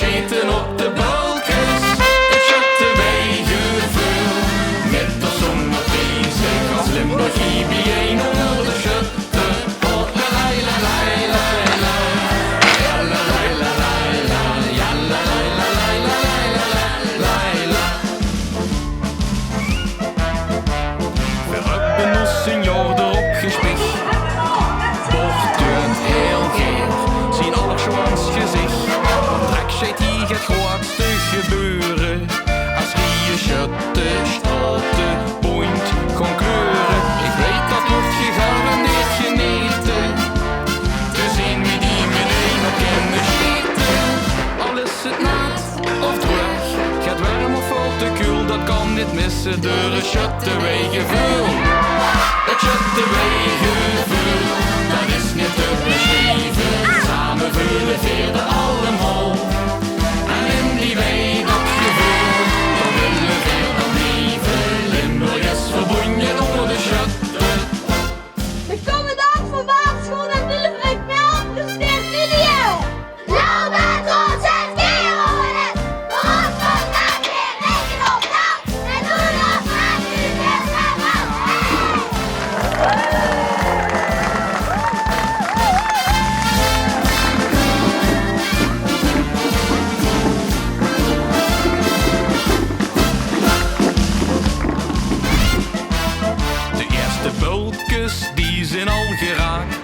scheten op de balkens. Het schutte weegevoel, met de zon op bezig. Als Limburg IBA onder de schutte. Oh, la la la la la la. Ja la la la la la. Ja la la la la la la la. We hebben ons senior erop gespicht. Borduurt heel geer, zien alles Joans gezicht. Trekscheid die gaat grootste gebeuren. Als rieën schutte, straten, point, gewoon kleuren. Ik weet dat wordt gegarandeerd geneten. Te zien wie die meteen op kunnen schieten. Al is het naad of terug, gaat warm of al te koel. Dat kan niet missen door een schutte weegevoel. Het schutte weegevoel, dat is niet te beschrijven. Samen vullen veerden allemaal. En in die wee dat gevoel, dan willen veerden leven. Limburg is verbonden onder de schutte. De commandant van waterschool en Willem Mel presteert video. Nou, met ons het keer OLS. Waarom van dat weer reken op dat? En doe dat met u weer samen. De eerste bultjes die zijn al geraakt.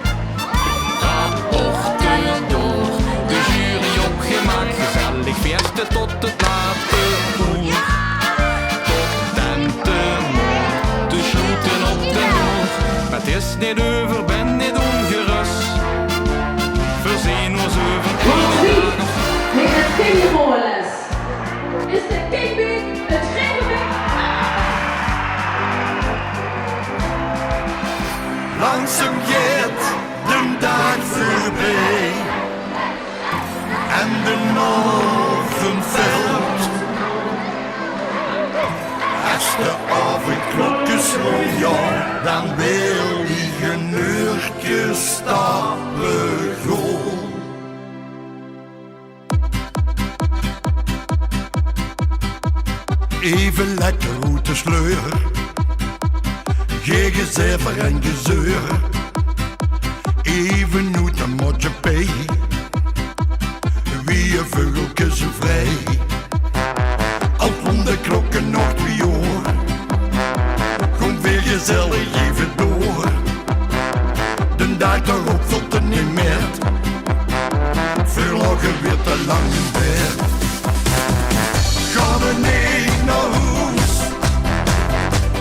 Rapporten door de jury opgemaakt. Gezellig feesten tot het late uur. Tot tentemoord, te shooten op de noord. Maar het is niet over, ben niet ongerust. Verzeen ons over Precies, met het kindervoorles. Is de kingbee het gegeven? Langzaam gaat de dag voorbij en de oven valt. Als de avondklokjes rond, ja, dan wil die een uurtje stappen gaan. Even lekker uit de sleur. Geen gezever en gezeur. Even uit een motje pay. Wie een vogeltjes en vrij. Al rond de klokken nog 3 uur. Kom weer gezellig even door. De dag erop valt er niet meer. Verlagen weer te lang in bed. Gaan we niet naar huis.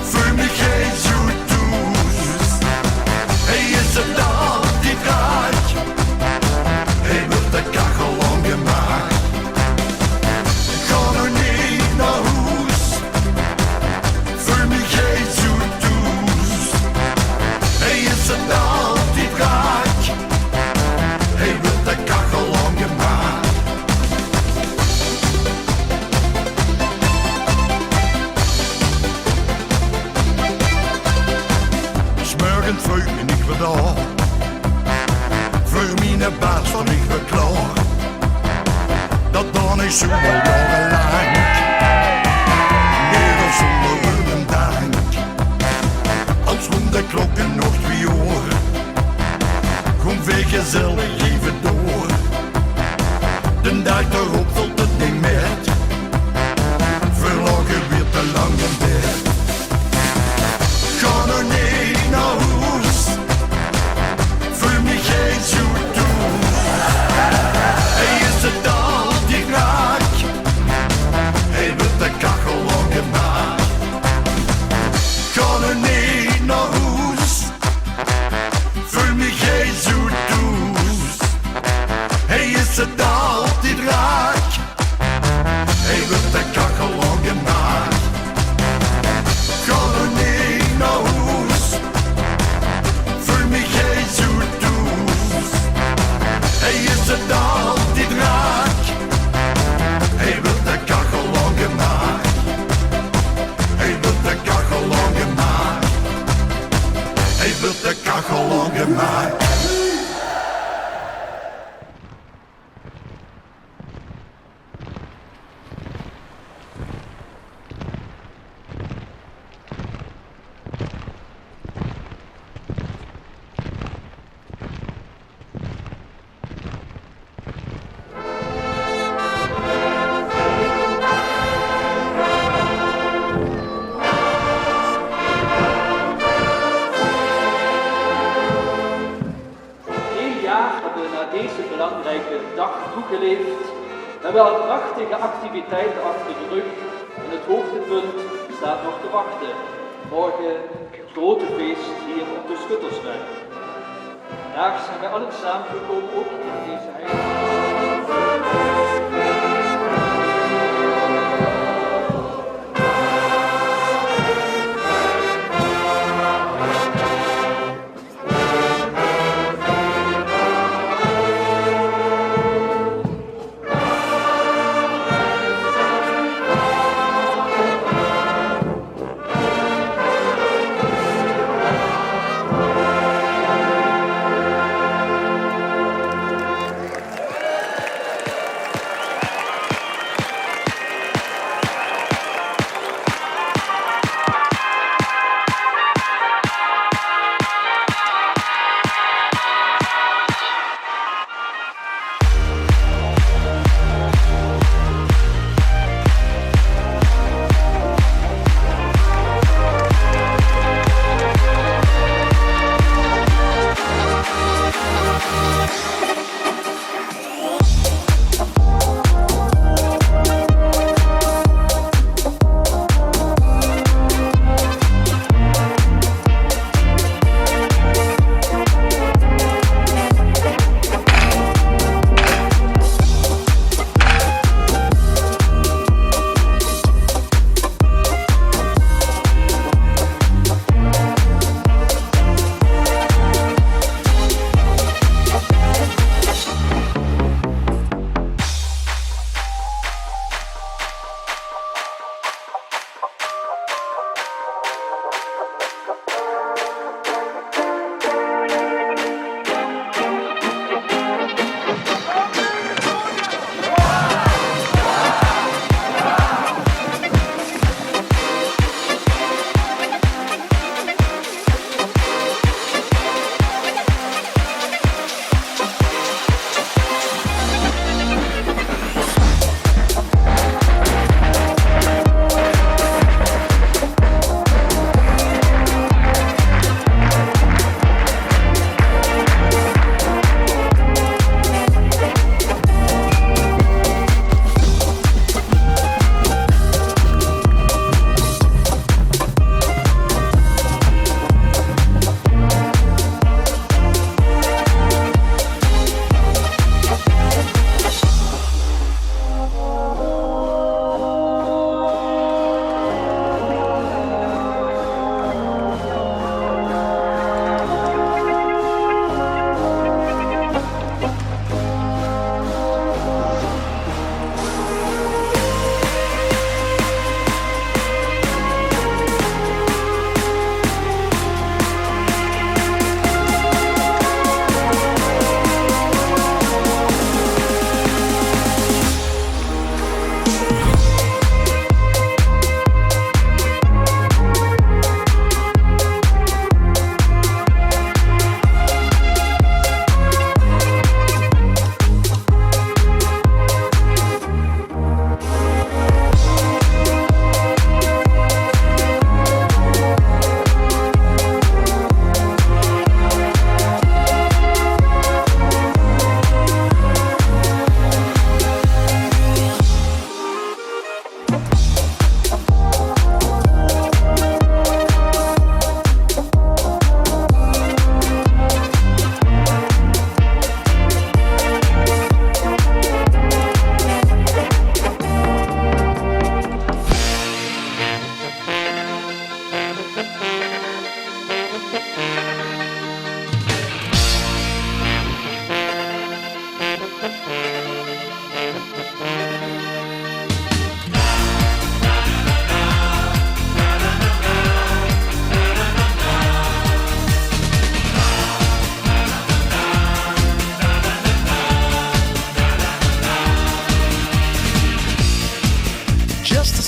Voel me geen zo toes. Hij is het altijd raak. Hij wil de kachel lang gemaakt. Gaan we niet naar huis. Voel me geen zo toes. Hij is het altijd raak. Hij wil de kachel lang gemaakt. Smorgens vroeg en ik weer daar. Voor mijn baas van ik weer klaar. Dat dan is zo al jarenlang. Meer dan zonder een dank. Als rond de klokken nog 2 uur. Kom weer gezellig even door. De dag erop valt het niet meer. Verlagen weer te lang in bed. Ga er niet naar huis. Voel me geen zo toe. Hij is het altijd raak. Hij wil de kachel lang gemaakt. Ga er niet naar huis. Voel me geen zo toe. Hij is het altijd raak. Hij wil de kachel lang gemaakt. Ga er niet naar huis. Voel me geen zo toes. Hij is het altijd raak. Hij wil de kachel lang gemaakt. Hij wil de kachel lang gemaakt. Hij wil de kachel lang gemaakt. naar deze belangrijke dag toegeleefd. We hebben al prachtige activiteiten achter de rug en het hoogtepunt staat nog te wachten. Morgen grote feest hier op de Schuttersweg. Vandaag zijn we allen samengekomen ook in deze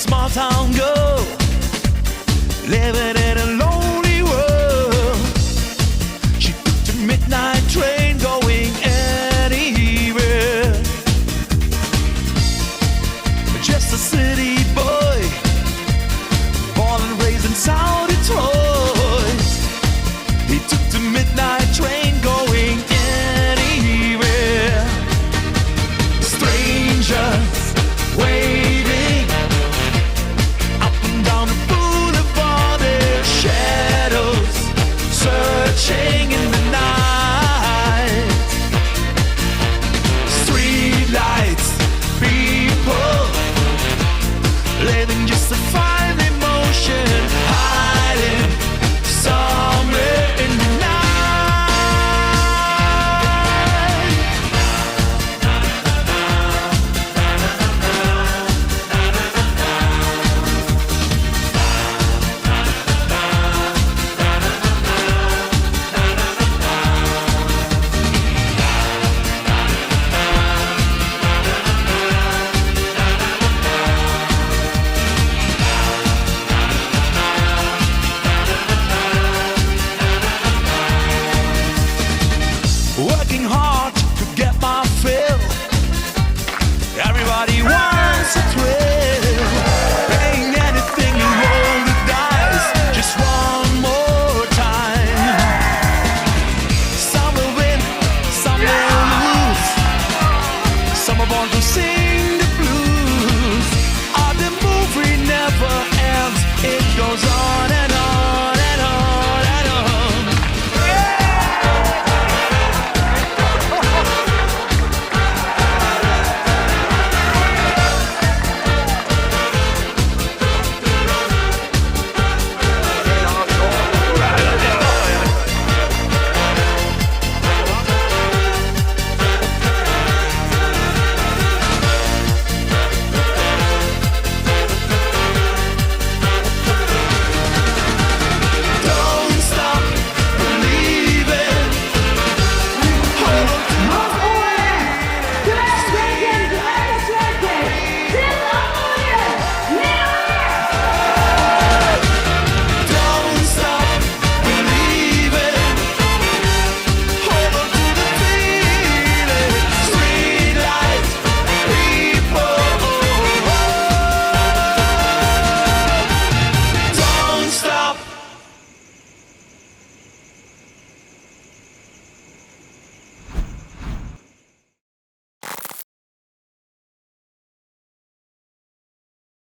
small town girl living in